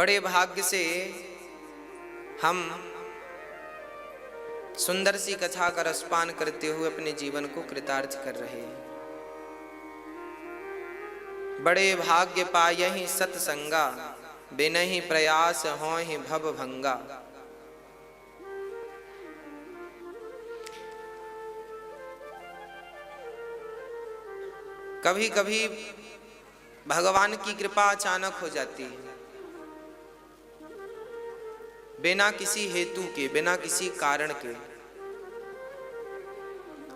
बड़े भाग्य से हम सुंदर सी कथा का रसपान करते हुए अपने जीवन को कृतार्थ कर रहे हैं। बड़े भाग्य पायहि सत्संगा, बिनहि प्रयास होहि भव भंगा। कभी कभी भगवान की कृपा अचानक हो जाती है, बिना किसी हेतु के, बिना किसी कारण के।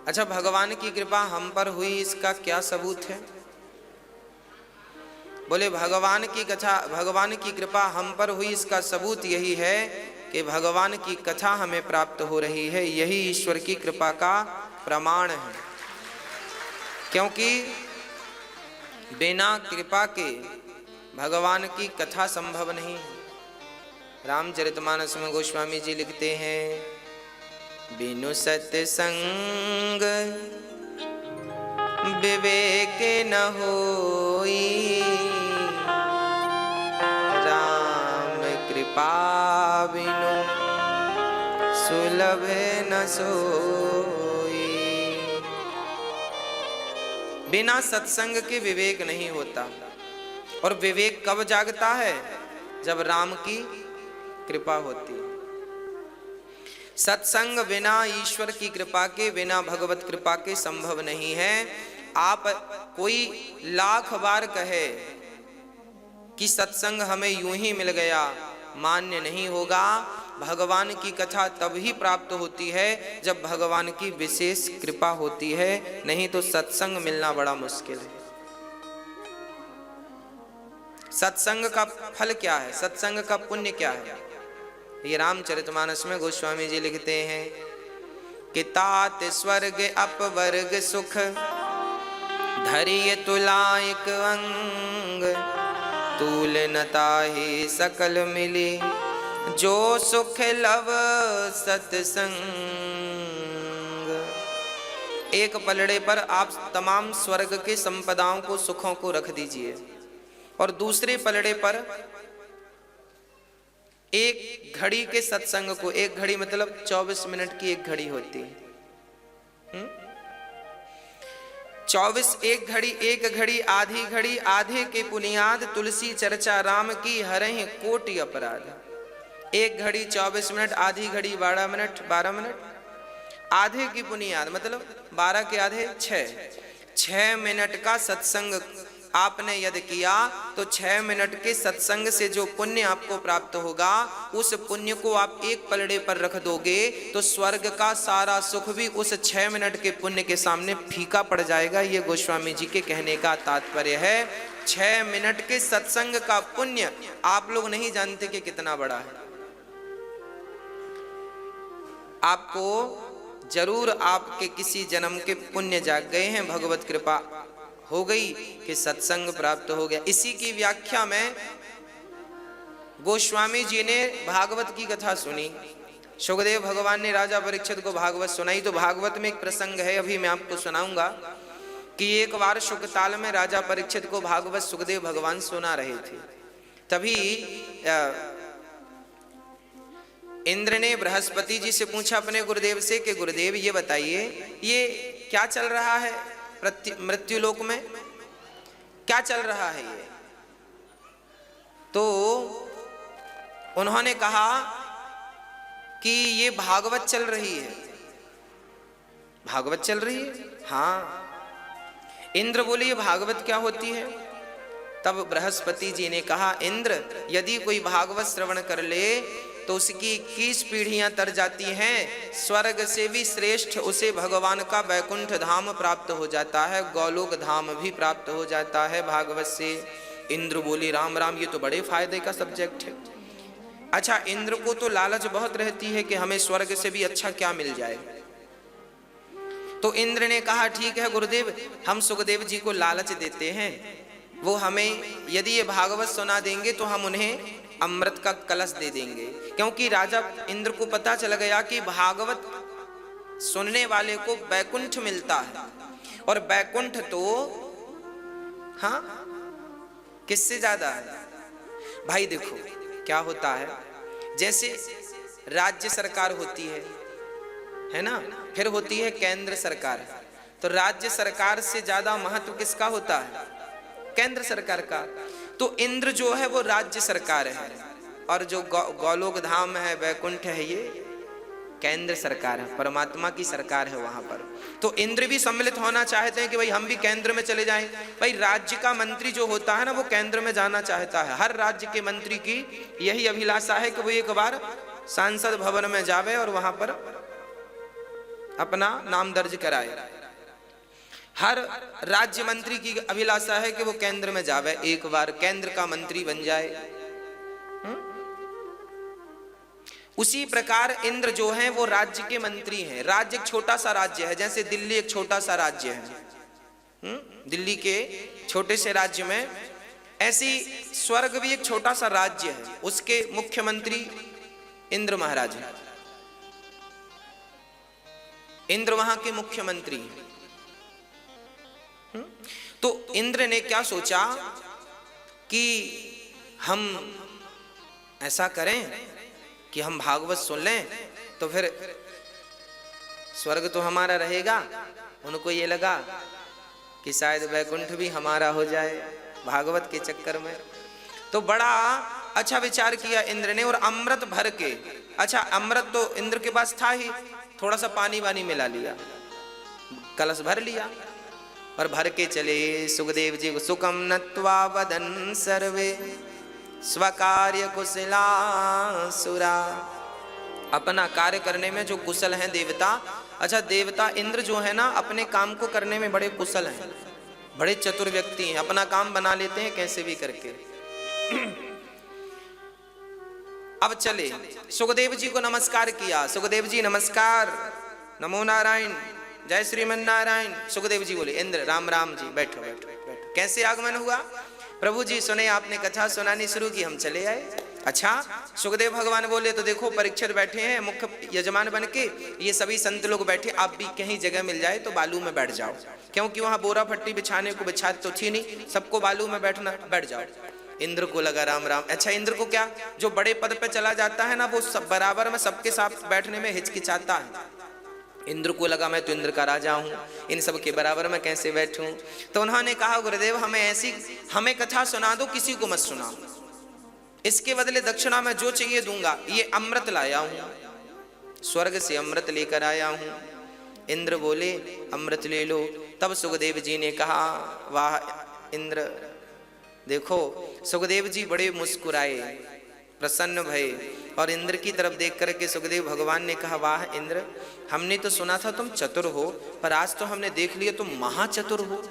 अच्छा, भगवान की कृपा हम पर हुई, इसका क्या सबूत है? बोले भगवान की कथा, भगवान की कृपा हम पर हुई, इसका सबूत यही है कि भगवान की कथा हमें प्राप्त हो रही है। यही ईश्वर की कृपा का प्रमाण है। क्योंकि बिना कृपा के भगवान की कथा संभव नहीं है। रामचरितमानस में गोस्वामी जी लिखते हैं, बिनु सत्संग विवेक न होई, राम कृपा बिनु सुलभ न सोई। बिना सत्संग के विवेक नहीं होता। और विवेक कब जागता है? जब राम की कृपा होती है। सत्संग बिना ईश्वर की कृपा के, बिना भगवत कृपा के संभव नहीं है। आप कोई लाख बार कहे कि सत्संग हमें यूं ही मिल गया, मान्य नहीं होगा। भगवान की कथा तब ही प्राप्त होती है जब भगवान की विशेष कृपा होती है, नहीं तो सत्संग मिलना बड़ा मुश्किल है। सत्संग का फल क्या है? सत्संग का पुण्य क्या है? ये रामचरितमानस में गोस्वामी जी लिखते हैं कि तात स्वर्ग अपवर्ग सुख, धरिय तुलायक अंग, तूल न ताहि सकल मिली, जो सुख लव सत्संग। एक पलड़े पर आप तमाम स्वर्ग के संपदाओं को, सुखों को रख दीजिए, और दूसरे पलड़े पर एक घड़ी के सत्संग को, एक घड़ी मतलब 24 मिनट की एक घड़ी होती है। 24 एक घड़ी, एक घड़ी आधी घड़ी, आधे के पुनियाद तुलसी चर्चा राम की, हरहि कोटि अपराध। एक घड़ी 24 मिनट, आधी घड़ी 12 मिनट, 12 मिनट, आधे की पुनियाद मतलब 12 के आधे 6 मिनट का सत्संग आपने यदि किया तो 6 मिनट के सत्संग से जो पुण्य आपको प्राप्त होगा, उस पुण्य को आप एक पलड़े पर रख दोगे तो स्वर्ग का सारा सुख भी उस 6 मिनट के पुण्य के सामने फीका पड़ जाएगा। ये गोस्वामी जी के कहने का तात्पर्य है। 6 मिनट के सत्संग का पुण्य आप लोग नहीं जानते कि कितना बड़ा है। आपको जरूर आपके किसी जन्म के पुण्य जाग गए हैं, भगवत कृपा हो गई कि सत्संग प्राप्त हो गया। इसी की व्याख्या में गोस्वामी जी ने भागवत की कथा सुनी। सुखदेव भगवान ने राजा परीक्षित को भागवत सुनाई। तो भागवत में एक प्रसंग है, अभी मैं आपको सुनाऊंगा कि एक बार शुकताल में राजा परीक्षित को भागवत सुखदेव भगवान सुना रहे थे। तभी इंद्र ने बृहस्पति जी से पूछा अपने गुरुदेव से कि गुरुदेव ये बताइए, ये क्या चल रहा है मृत्यु लोक में, क्या चल रहा है ये? तो उन्होंने कहा कि ये भागवत चल रही है। भागवत चल रही है? हाँ। इंद्र बोले ये भागवत क्या होती है? तब बृहस्पति जी ने कहा, इंद्र यदि कोई भागवत श्रवण कर ले तो उसकी 21 पीढ़ियां तर जाती हैं, स्वर्ग से भी श्रेष्ठ उसे भगवान का वैकुंठ धाम प्राप्त हो जाता है, गोलोक धाम भी प्राप्त हो जाता है भागवत से। इंद्र बोली, राम राम, ये तो बड़े फायदे का सब्जेक्ट है। अच्छा, इंद्र को तो लालच बहुत रहती है कि हमें स्वर्ग से भी अच्छा क्या मिल जाए। तो इंद्र ने कहा, ठीक है गुरुदेव, हम सुखदेव जी को लालच देते हैं, वो हमें यदि ये भागवत सुना देंगे तो हम उन्हें अमृत का कलश दे देंगे। क्योंकि राजा इंद्र को पता चल गया कि भागवत सुनने वाले को वैकुंठ मिलता है, और वैकुंठ तो हाँ किससे ज्यादा है भाई? देखो, क्या होता है, जैसे राज्य सरकार होती है ना, फिर होती है केंद्र सरकार। तो राज्य सरकार से ज्यादा महत्व किसका होता है, केंद्र सरकार का। तो इंद्र जो है वो राज्य सरकार है, और जो गोलोक धाम है, वैकुंठ है, ये केंद्र सरकार है, परमात्मा की सरकार है वहां पर। तो इंद्र भी सम्मिलित होना चाहते हैं कि भाई हम भी केंद्र में चले जाएं। भाई राज्य का मंत्री जो होता है ना, वो केंद्र में जाना चाहता है। हर राज्य के मंत्री की यही अभिलाषा है कि वो एक बार सांसद भवन में जावे और वहां पर अपना नाम दर्ज कराए। हर राज्य मंत्री की अभिलाषा है कि वो केंद्र में जावे, एक बार केंद्र का मंत्री बन जाए। उसी प्रकार इंद्र जो हैं वो राज्य के मंत्री हैं। राज्य एक छोटा सा राज्य है, जैसे दिल्ली एक छोटा सा राज्य है, दिल्ली के छोटे से राज्य में ऐसी स्वर्ग भी एक छोटा सा राज्य है, उसके मुख्यमंत्री इंद्र महाराज हैं। इंद्र वहां के मुख्यमंत्री हैं। तो इंद्र ने क्या सोचा कि हम ऐसा करें कि हम भागवत सुन लें, तो फिर स्वर्ग तो हमारा रहेगा। उनको ये लगा कि शायद वैकुंठ भी हमारा हो जाए भागवत के चक्कर में। तो बड़ा अच्छा विचार किया इंद्र ने, और अमृत भर के, अच्छा अमृत तो इंद्र के पास था ही, थोड़ा सा पानी वानी मिला लिया, कलश भर लिया और भर के चले सुखदेव जी को। सुखम नत्वा वदन सर्वे स्वकार्य कुशलासुरा। अपना कार्य करने में जो कुशल हैं देवता, अच्छा देवता इंद्र जो है ना, अपने काम को करने में बड़े कुशल हैं, बड़े चतुर व्यक्ति हैं, अपना काम बना लेते हैं कैसे भी करके। अब चले, सुखदेव जी को नमस्कार किया। सुखदेव जी नमस्कार, नमो नारायण, जय श्रीमन नारायण। सुखदेव जी बोले इंद्र राम राम जी, बैठो बैठो बैठो। कैसे आगमन हुआ? प्रभु जी सुने, आपने कथा सुनानी शुरू की, हम चले आए। अच्छा, सुखदेव भगवान बोले तो देखो परीक्षित बैठे हैं मुख्य यजमान बन के, ये सभी संत लोग बैठे, आप भी कहीं जगह मिल जाए तो बालू में बैठ जाओ, क्योंकि वहां बोरा फट्टी बिछाने को बिछात तो थी नहीं, सबको बालू में बैठना, बैठ जाओ। इंद्र को लगा राम राम। अच्छा इंद्र को क्या, जो बड़े पद पे चला जाता है ना, वो सब बराबर में सबके साथ बैठने में हिचकिचाता है। इंद्र को लगा मैं तो इंद्र का राजा हूँ, इन सब के बराबर में कैसे बैठूं। तो उन्होंने कहा गुरुदेव हमें कथा सुना दो, किसी को मत सुनाओ, इसके बदले दक्षिणा में जो चाहिए दूंगा। ये अमृत लाया हूं, स्वर्ग से अमृत लेकर आया हूं। इंद्र बोले अमृत ले लो। तब सुखदेव जी ने कहा वाह इंद्र, देखो सुखदेव जी बड़े मुस्कुराए, प्रसन्न भये, और इंद्र की तरफ देख करके सुखदेव भगवान ने कहा वाह इंद्र, हमने तो सुना था तुम चतुर हो, पर आज तो हमने देख लिया तुम महाचतुर हो।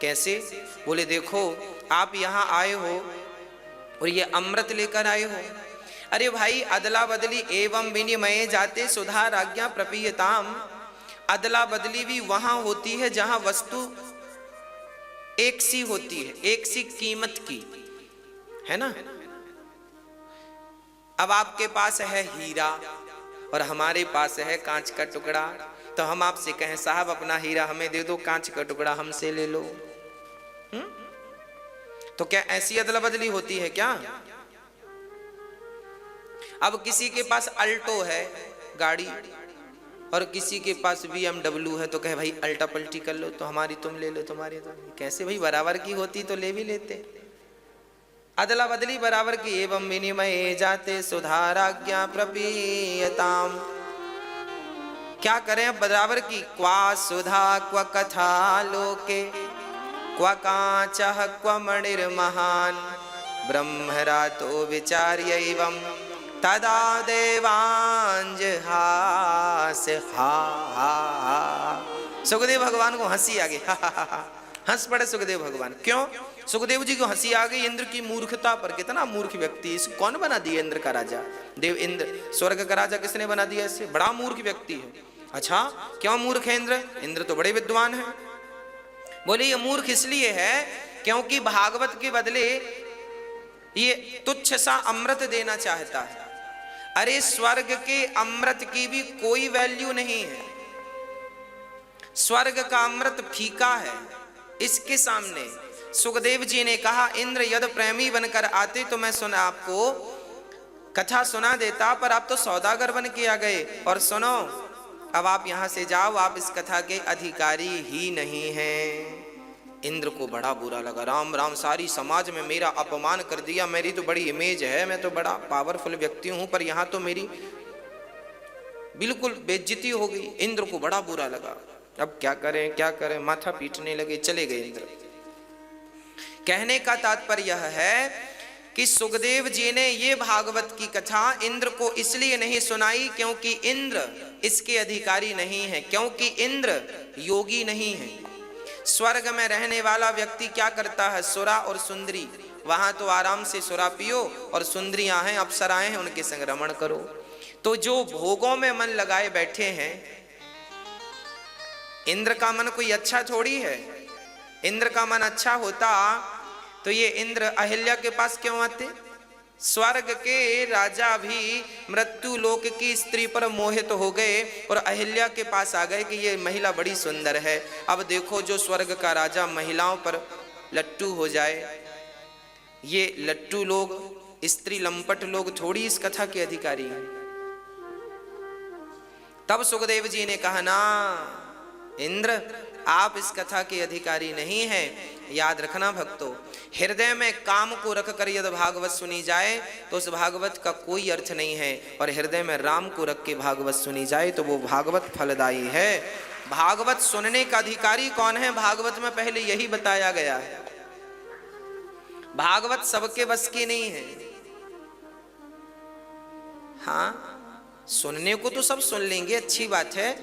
कैसे? बोले देखो आप यहाँ आए हो और ये अमृत लेकर आए हो। अरे भाई अदला बदली एवं विनिमय जाते सुधा राज्ञा प्रपीयताम। अदला बदली भी वहां होती है जहां वस्तु एक सी होती है, एक सी कीमत की, है ना। अब आपके पास है हीरा और हमारे पास है कांच का टुकड़ा, तो हम आपसे कहें साहब अपना हीरा हमें दे दो, कांच का टुकड़ा हमसे ले लो। तो क्या ऐसी अदला बदली होती है क्या? अब किसी के पास अल्टो है गाड़ी और किसी के पास BMW है, तो कहे भाई अल्टा पल्टी कर लो, तो हमारी तुम ले लो, तुम्हारी तो कैसे भाई, बराबर की होती तो ले भी लेते। अदला बदली बराबर की। एवं विनिमय जाते सुधाराज्ञा प्रपीयताम। क्या करें बराबर की। क्वा सुधा क्व कथा लोके क्व कांचः क्व मणिर्महान् ब्रह्मरातो विचार्यैवं तदा देवांज हास हा हा हा। सुखदेव भगवान को हंसी आ गई, हंस पड़े सुखदेव भगवान। क्यों? सुखदेव जी को हंसी आ गई इंद्र की मूर्खता पर। कितना मूर्ख व्यक्ति, इसको कौन बना दिया इंद्र का राजा? देव इंद्र स्वर्ग का राजा किसने बना दिया इसे? बड़ा मूर्ख व्यक्ति है। अच्छा क्यों मूर्ख है इंद्र? इंद्र तो बड़े विद्वान है। बोले ये मूर्ख इसलिए है क्योंकि भागवत के बदले ये तुच्छ सा अमृत देना चाहता है। अरे स्वर्ग के अमृत की भी कोई वैल्यू नहीं है, स्वर्ग का अमृत फीका है इसके सामने। सुखदेव जी ने कहा इंद्र यदि प्रेमी बनकर आते तो मैं सुना आपको कथा सुना देता, पर आप तो सौदागर बन के आ गए। और सुनो, अब आप यहां से जाओ, आप इस कथा के अधिकारी ही नहीं हैं। इंद्र को बड़ा बुरा लगा, राम राम, सारी समाज में मेरा अपमान कर दिया, मेरी तो बड़ी इमेज है, मैं तो बड़ा पावरफुल व्यक्ति हूं, पर यहां तो मेरी बिल्कुल बेइज्जती हो गई। इंद्र को बड़ा बुरा लगा, अब क्या करें क्या करें, माथा पीटने लगे, चले गए इंद्र। कहने का तात्पर्य यह है कि सुखदेव जी ने ये भागवत की कथा इंद्र को इसलिए नहीं सुनाई क्योंकि इंद्र इसके अधिकारी नहीं है, क्योंकि इंद्र योगी नहीं है। स्वर्ग में रहने वाला व्यक्ति क्या करता है, सुरा और सुंदरी, वहां तो आराम से सुरा पियो, और सुंदरियां हैं, अप्सराएं हैं, उनके संग रमण करो। तो जो भोगों में मन लगाए बैठे हैं, इंद्र का मन कोई अच्छा थोड़ी है। इंद्र का मन अच्छा होता तो ये इंद्र अहिल्या के पास क्यों आते? स्वर्ग के राजा भी मृत्यु लोक की स्त्री पर मोहित हो गए और अहिल्या के पास आ गए कि ये महिला बड़ी सुंदर है। अब देखो, जो स्वर्ग का राजा महिलाओं पर लट्टू हो जाए, ये लट्टू लोग, स्त्री लंपट लोग थोड़ी इस कथा के अधिकारी हैं। तब सुखदेव जी ने कहा, ना इंद्र, आप इस कथा के अधिकारी नहीं हैं। याद रखना भक्तों, हृदय में काम को रखकर यदि भागवत सुनी जाए तो उस भागवत का कोई अर्थ नहीं है, और हृदय में राम को रख के भागवत सुनी जाए तो वो भागवत फलदायी है। भागवत सुनने का अधिकारी कौन है, भागवत में पहले यही बताया गया है। भागवत सबके बस की नहीं है। हाँ, सुनने को तो सब सुन लेंगे, अच्छी बात है,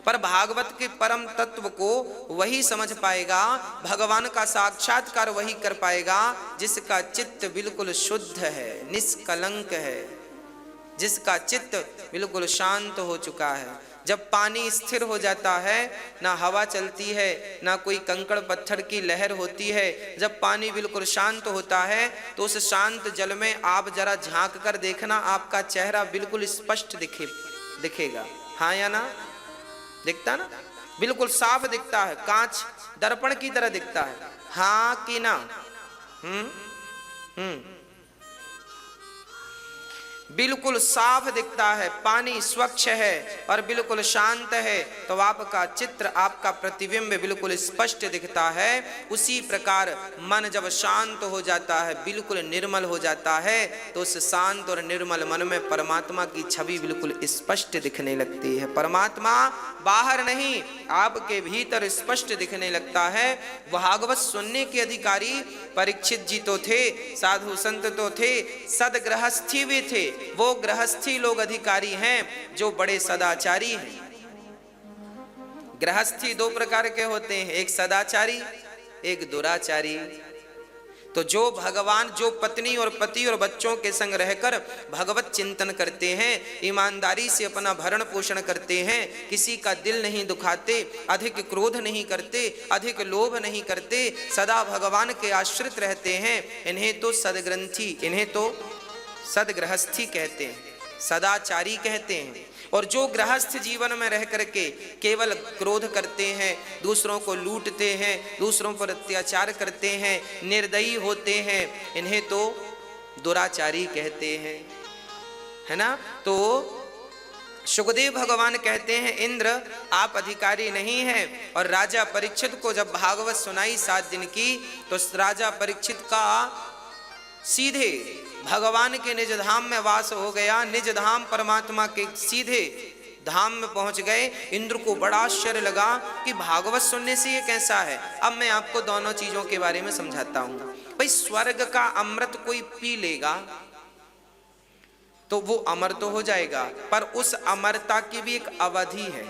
पर भागवत के परम तत्व को वही समझ पाएगा, भगवान का साक्षात्कार वही कर पाएगा जिसका चित्त बिल्कुल शुद्ध है, निष्कलंक है, जिसका चित्त बिल्कुल शांत हो चुका है। जब पानी स्थिर हो जाता है, ना हवा चलती है, ना कोई कंकड़ पत्थर की लहर होती है, जब पानी बिल्कुल शांत होता है तो उस शांत जल में आप जरा झांक कर देखना, आपका चेहरा बिल्कुल स्पष्ट दिखेगा। हाँ या ना? दिखता ना, बिल्कुल साफ दिखता है, कांच दर्पण की तरह दिखता है। हाँ कि ना? बिल्कुल साफ दिखता है, पानी स्वच्छ है और बिल्कुल शांत है, तो आपका चित्र, आपका प्रतिबिंब बिल्कुल स्पष्ट दिखता है। उसी प्रकार मन जब शांत हो जाता है, बिल्कुल निर्मल हो जाता है, तो उस शांत और निर्मल मन में परमात्मा की छवि बिल्कुल स्पष्ट दिखने लगती है। परमात्मा बाहर नहीं, आपके भीतर स्पष्ट दिखने लगता है। भागवत सुनने के अधिकारी परीक्षित जी तो थे, साधु संत तो थे, सदगृहस्थी भी थे। वो गृहस्थी लोग अधिकारी हैं जो बड़े सदाचारी हैं। गृहस्थी दो प्रकार के होते हैं, एक सदाचारी, एक दुराचारी। तो जो भगवान, जो पत्नी और पति और बच्चों के संग रहकर भगवत चिंतन करते हैं, ईमानदारी से अपना भरण पोषण करते हैं, किसी का दिल नहीं दुखाते, अधिक क्रोध नहीं करते, अधिक लोभ नहीं करते, सदा भगवान के आश्रित रहते हैं, इन्हें तो सदग्रंथी, इन्हें तो सदगृहस्थी कहते हैं, सदाचारी कहते हैं। और जो गृहस्थ जीवन में रह करके केवल क्रोध करते हैं, दूसरों को लूटते हैं, दूसरों पर अत्याचार करते हैं, निर्दयी होते हैं, इन्हें तो दुराचारी कहते हैं, है ना? तो सुखदेव भगवान कहते हैं, इंद्र आप अधिकारी नहीं हैं। और राजा परीक्षित को जब भागवत सुनाई 7 दिन की, तो राजा परीक्षित का सीधे भगवान के निज धाम में वास हो गया, निज धाम परमात्मा के सीधे धाम में पहुंच गए। इंद्र को बड़ा आश्चर्य लगा कि भागवत सुनने से ये कैसा है। अब मैं आपको दोनों चीजों के बारे में समझाता हूं। भाई, स्वर्ग का अमृत कोई पी लेगा तो वो अमर तो हो जाएगा, पर उस अमरता की भी एक अवधि है।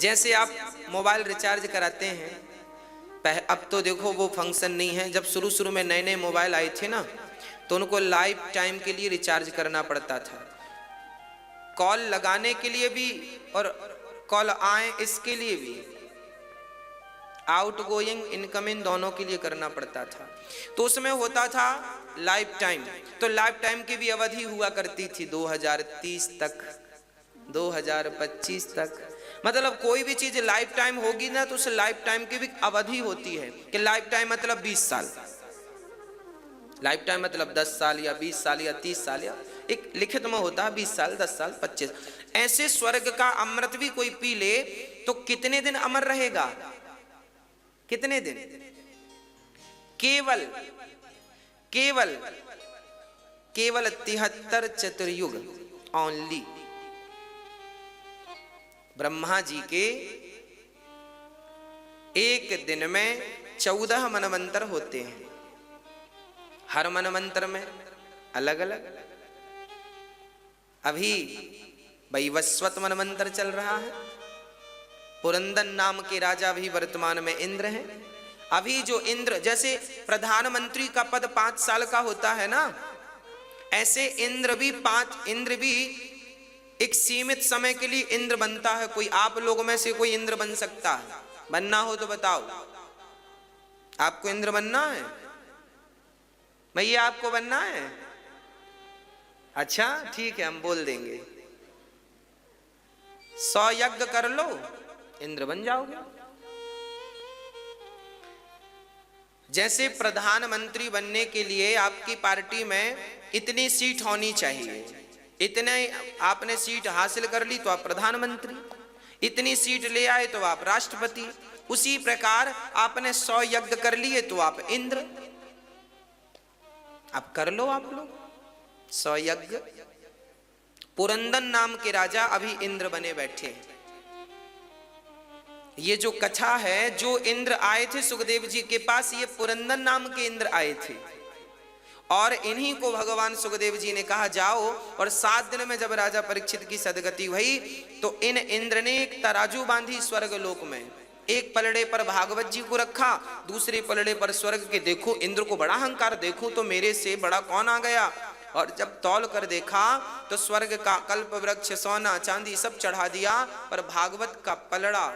जैसे आप मोबाइल रिचार्ज कराते हैं, अब तो देखो वो फंक्शन नहीं है। जब शुरू शुरू में नए नए मोबाइल आए थे ना, तो उनको लाइफ टाइम के लिए रिचार्ज करना पड़ता था। कॉल लगाने के लिए भी और कॉल आए इसके लिए भी, आउट गोइंग इनकमिंग दोनों के लिए करना पड़ता था। तो उसमें होता था लाइफ टाइम। तो लाइफ टाइम की भी अवधि हुआ करती थी 2030 तक, 2025 तक। मतलब कोई भी चीज लाइफ टाइम होगी ना, तो उस लाइफ टाइम की भी अवधि होती है कि लाइफ टाइम मतलब 20 साल। लाइफ टाइम मतलब 10 साल या 20 साल या 30 साल, या एक लिखित में होता है 20 साल, 10 साल, 25। ऐसे स्वर्ग का अमृत भी कोई पी ले तो कितने दिन अमर रहेगा? कितने दिन? केवल केवल केवल 73 चतुर्युग ओनली। ब्रह्मा जी के एक दिन में 14 मनवंतर होते हैं, हर मनवंतर में अलग अलग। अभी वैवस्वत मनवंतर चल रहा है, पुरंदन नाम के राजा भी वर्तमान में इंद्र हैं। अभी जो इंद्र, जैसे प्रधानमंत्री का पद 5 साल का होता है ना, ऐसे इंद्र भी एक सीमित समय के लिए इंद्र बनता है। कोई आप लोगों में से कोई इंद्र बन सकता है? बनना हो तो बताओ, आपको इंद्र बनना है? भैया आपको बनना है? अच्छा ठीक है, हम बोल देंगे 100 यज्ञ कर लो, इंद्र बन जाओगे। जैसे प्रधानमंत्री बनने के लिए आपकी पार्टी में इतनी सीट होनी चाहिए, इतने आपने सीट हासिल कर ली तो आप प्रधानमंत्री, इतनी सीट ले आए तो आप राष्ट्रपति। उसी प्रकार आपने 100 यज्ञ कर लिए तो आप इंद्र। आप कर लो, आप लोग 100 यज्ञ। पुरंदन नाम के राजा अभी इंद्र बने बैठे हैं। ये जो कथा है, जो इंद्र आए थे सुखदेव जी के पास, ये पुरंदन नाम के इंद्र आए थे। और इन्हीं को भगवान सुखदेव जी ने कहा जाओ, और 7 दिन में जब राजा परीक्षित की सदगति हुई तो इन इंद्र ने एक तराजू बांधी स्वर्ग लोक में, एक पलड़े पर भागवत जी को रखा, दूसरे पलड़े पर स्वर्ग के। देखो इंद्र को बड़ा अहंकार, देखो तो मेरे से बड़ा कौन आ गया। और जब तौल कर देखा तो स्वर्ग का कल्प वृक्ष, सोना चांदी सब चढ़ा दिया, पर भागवत का पलड़ा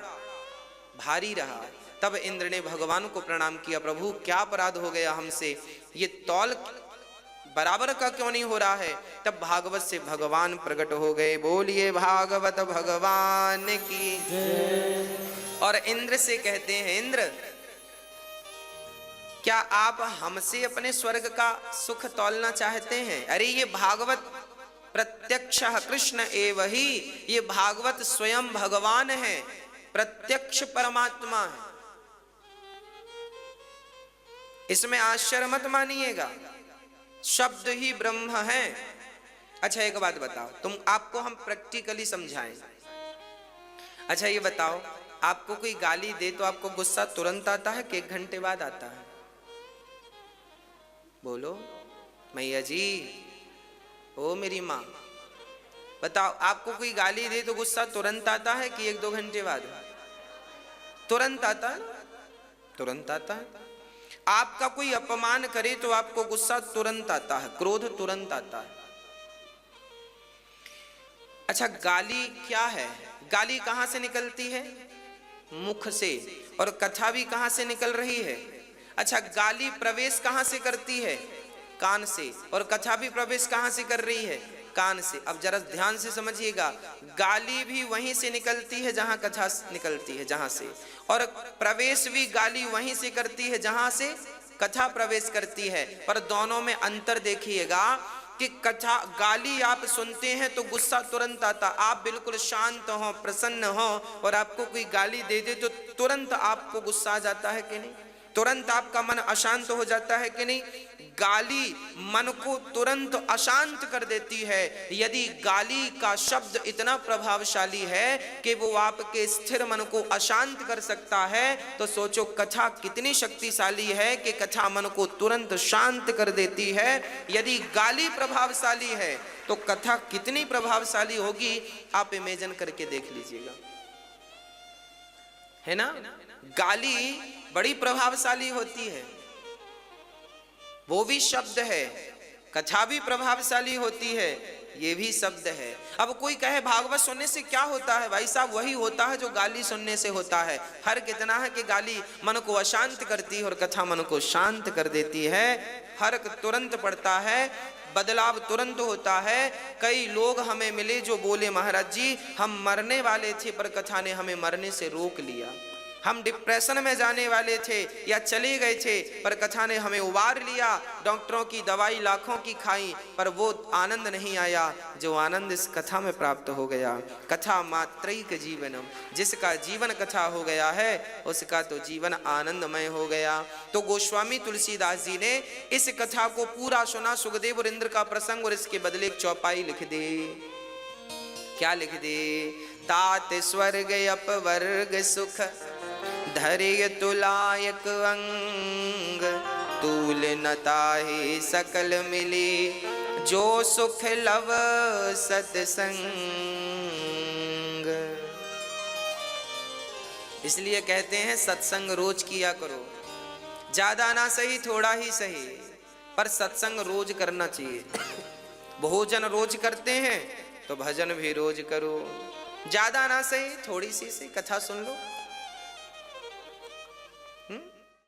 भारी रहा। तब इंद्र ने भगवान को प्रणाम किया, प्रभु क्या अपराध हो गया हमसे, ये तौल बराबर का क्यों नहीं हो रहा है। तब भागवत से भगवान प्रकट हो गए। बोलिए भागवत भगवान की जय। और इंद्र से कहते हैं, इंद्र क्या आप हमसे अपने स्वर्ग का सुख तौलना चाहते हैं? अरे ये भागवत प्रत्यक्ष कृष्ण एव ही, ये भागवत स्वयं भगवान है, प्रत्यक्ष परमात्मा है, इसमें आश्चर्य मत मानिएगा, शब्द ही ब्रह्म है। अच्छा एक बात बताओ, आपको हम प्रैक्टिकली समझाएं। अच्छा ये बताओ, आपको कोई गाली दे तो आपको गुस्सा तुरंत आता है कि 1 घंटे बाद आता है? बोलो मैया जी, ओ मेरी माँ, बताओ आपको कोई गाली दे तो गुस्सा तुरंत आता है कि 1-2 घंटे बाद? तुरंत आता है, तुरंत आता है। आपका कोई अपमान करे तो आपको गुस्सा तुरंत आता है, क्रोध तुरंत आता है। अच्छा गाली क्या है? गाली कहां से निकलती है? मुख से। और कथा भी कहां से निकल रही है? अच्छा गाली प्रवेश कहां से करती है? कान से। और कथा भी प्रवेश कहां से कर रही है? कान से। अब जरा ध्यान से समझिएगा, गाली भी वहीं से निकलती है जहां कथा निकलती है, जहां से, और प्रवेश भी गाली वहीं से करती है जहां से कथा प्रवेश करती है। पर दोनों में अंतर देखिएगा कि कथा गाली आप सुनते हैं तो गुस्सा तुरंत आता, आप बिल्कुल शांत हो, प्रसन्न हो, और आपको कोई गाली दे दे तो तुरंत आपको गुस्सा आ जाता है कि नहीं? तुरंत आपका मन अशांत हो जाता है कि नहीं? गाली मन को तुरंत अशांत कर देती है। यदि गाली का शब्द इतना प्रभावशाली है कि वो आपके स्थिर मन को अशांत कर सकता है, तो सोचो कथा कितनी शक्तिशाली है कि कथा मन को तुरंत शांत कर देती है। यदि गाली प्रभावशाली है तो कथा कितनी प्रभावशाली होगी, आप इमेजिन करके देख लीजिएगा, है ना? गाली बड़ी प्रभावशाली होती है, वो भी शब्द है। कथा भी प्रभावशाली होती है, ये भी शब्द है। अब कोई कहे भागवत सुनने से क्या होता है? भाई साहब वही होता है जो गाली सुनने से होता है। फर्क इतना है कि गाली मन को अशांत करती है और कथा मन को शांत कर देती है। फर्क तुरंत पड़ता है, बदलाव तुरंत होता है। कई लोग हमें मिले जो बोले महाराज जी हम मरने वाले थे पर कथा ने हमें मरने से रोक लिया, हम डिप्रेशन में जाने वाले थे या चले गए थे, पर कथा ने हमें उबार लिया। डॉक्टरों की दवाई लाखों की खाई, पर वो आनंद नहीं आया जो आनंद इस कथा में प्राप्त हो गया। कथा मात्रैक जीवनम, जिसका जीवन कथा हो गया है उसका तो जीवन आनंदमय हो गया। तो गोस्वामी तुलसीदास जी ने इस कथा को पूरा सुना। सुखदेव और इंद्र का प्रसंग, और इसके बदले एक चौपाई लिख दे। क्या लिख दे? तात स्वर्ग अपवर्ग सुख धैर्य तुलायक अंग, तूल न ताहि सकल मिले, जो सुख लव सत्संग। इसलिए कहते हैं सत्संग रोज किया करो, ज्यादा ना सही थोड़ा ही सही, पर सत्संग रोज करना चाहिए। भोजन रोज करते हैं तो भजन भी रोज करो, ज्यादा ना सही थोड़ी सी कथा सुन लो।